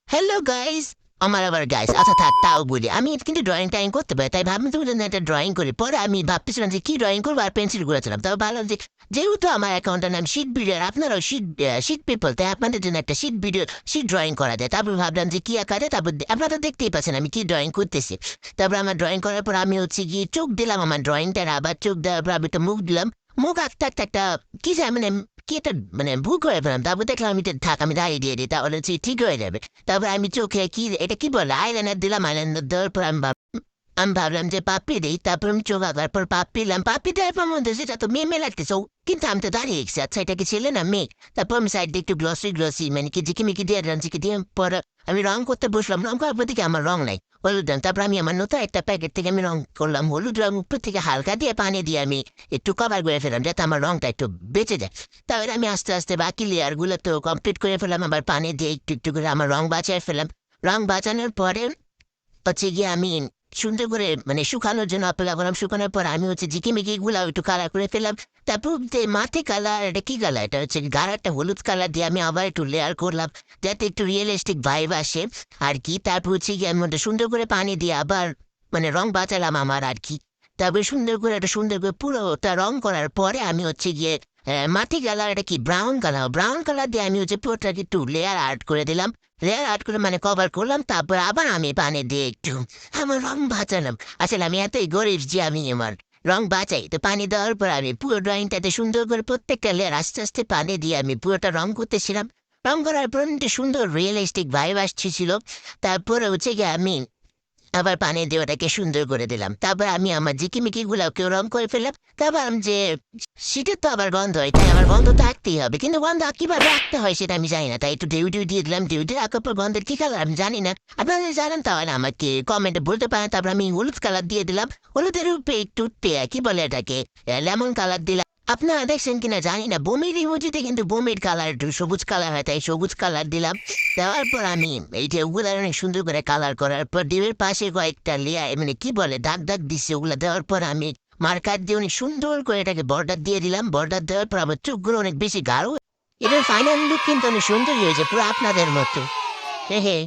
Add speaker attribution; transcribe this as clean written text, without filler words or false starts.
Speaker 1: Hello guys. আমার আবার guys আচ্ছা থাক তাও বলি আমি কিন্তু ড্রয়িং টাইং করতে পারি তাই ভাবলাম তুমি যদি একটা ড্রয়িং করি পরে আমি ভাবতেছিলাম যে কি ড্রয়িং করবো আর পেন্সিল গুলোছিলাম তবে ভাবলাম যে যেহেতু আমার অ্যাকাউন্টের নাম শিট ভিডিও আপনারাও শিট পিপল তাই আপনাদের জন্য একটা শিট ড্রয়িং করা যায় তারপর ভাবলাম যে কি আঁকা যায় তারপর আপনারা তো দেখতেই পাচ্ছেন আমি কি ড্রয়িং করতেছি। তারপর আমার ড্রয়িং করার পর আমি হচ্ছে গিয়ে চোখ দিলাম আমার ড্রয়িংটার আবার চোখ দেওয়ার পর আমি একটা মুখ দিলাম। মুখ আঁকতে আঁকতে একটা কি যায় মানে কি একটা ভুল করে ফেলাম তারপর দেখলাম আমি থাক আমি দাঁড়িয়ে দিয়ে দিই তাহলে ঠিক হয়ে যাবে। তারপর আমি চোখে কি এটা কি বলে আইলাইনার দিলাম আইলাইনার দেওয়ার পর আমি ভাবলাম যে পাপ্পি দিই তারপর আমি চোখ আঁকার পর পাপ্পি দিলাম পাপ্পি দেওয়ার মধ্যে সেটা তো মেয়ে লাগতেছে কিন্তু আমি তো দাঁড়িয়ে গেছি আচ্ছা এটা কি ছেলে না মেয়ে। তারপর আমি সাইড দিয়ে একটু গ্লসি মানে কি জিকিমিকি দিয়ে রাঞ্চিকে দিয়ে পর আমি রং করতে বসলাম রং করার পর থেকে আমার রং নাই হলুদ রং তারপর আমি আমার নতুন একটা প্যাকেট থেকে আমি রং করলাম হলুদ রং উপর থেকে হালকা দিয়ে পানি দিয়ে আমি একটু কভার করে ফেলাম যাতে আমার রংটা একটু বেঁচে যায়। তারপরে আমি আস্তে আস্তে বাকি লেয়ারগুলো তো কমপ্লিট করে ফেলাম আবার পানি দিয়ে একটু একটু করে আমার রং বাঁচিয়ে ফেলাম। রং বাঁচানোর পরে হচ্ছে গিয়ে আমি সুন্দর করে মানে শুকানোর জন্য অপেক্ষা করলাম শুকানোর পর আমি হচ্ছে ঝিকিমিকি গুলা একটু কালার করে ফেললাম। তারপর মাঠে কালার এটা কি কালার এটা হচ্ছে গাঢ় হলুদ কালার দিয়ে আমি আবার একটু লেয়ার করলাম যাতে একটু রিয়েলিস্টিক ভাইব আসে আর কি। তারপর হচ্ছে গিয়ে আমি ওটা সুন্দর করে পানি দিয়ে আবার মানে রং বাঁচালাম আমার আর কি। তারপরে সুন্দর করে পুরোটা রং করার পরে আমি হচ্ছে গিয়ে মাটি কালার এটা কি ব্রাউন কালার দিয়ে আমি হচ্ছে পুরোটাকে একটু লেয়ার আর্ট করে দিলাম। লেয়ার আর্ট করে মানে কভার করলাম তারপর আবার আমি পানি দিয়ে একটু আমার রং বাঁচালাম। আসলে আমি এতই গরিব যে আমি আমার রং বাঁচাই তো পানি দেওয়ার পর আমি পুরো ড্রয়িংটাতে সুন্দর করে প্রত্যেকটা লেয়ার আস্তে আস্তে পানি দিয়ে আমি পুরোটা রং করতেছিলাম। রং করার পর একটা সুন্দর রিয়েলিস্টিক ভাইব আসছিল। তারপরে হচ্ছে গিয়ে আমি আবার পানি দিয়ে ওটাকে সুন্দর করে দিলাম তারপর আমি আমার ঝিকিমিকি গুলাকে রং করে ফেললাম। তারপর আমি যে শীতের তো আবার গন্ধ হয় তাই আমার গন্ধ তো আঁকতেই হবে কিন্তু গন্ধ কিভাবে আঁকতে হয় সেটা আমি জানি না তাই একটু ডিউ দিয়ে দিলাম ডিউ আঁকার পর গন্ধের কি কালার আমি জানি না। আপনারা যদি জানেন তাহলে আমাকে কমেন্টে বলতে পারেন। তারপর আমি হলুদ কালার দিয়ে দিলাম হলুদের উপরে একটু কি বলে এটাকে লেমন কালার দিলাম। আপনারা দেখছেন কিনা জানি না বমির ইমোজিতে কিন্তু বমির কালার একটু সবুজ কালার হয় তাই সবুজ কালার দিলাম। দেওয়ার পর আমি এই যে ওগুলা অনেক সুন্দর করে কালার করার পর ডিমের পাশে কয়েকটা লেয়ার মানে কি বলে দাগ দিচ্ছে ওগুলা দেওয়ার পর আমি মার্কার দিয়ে অনেক সুন্দর করে এটাকে বর্ডার দিয়ে দিলাম বর্ডার দেওয়ার পর আমার চোখগুলো অনেক বেশি গাঢ় এটার ফাইনাল লুক কিন্তু অনেক সুন্দরই হয়েছে পুরো আপনাদের মতো। হে হে।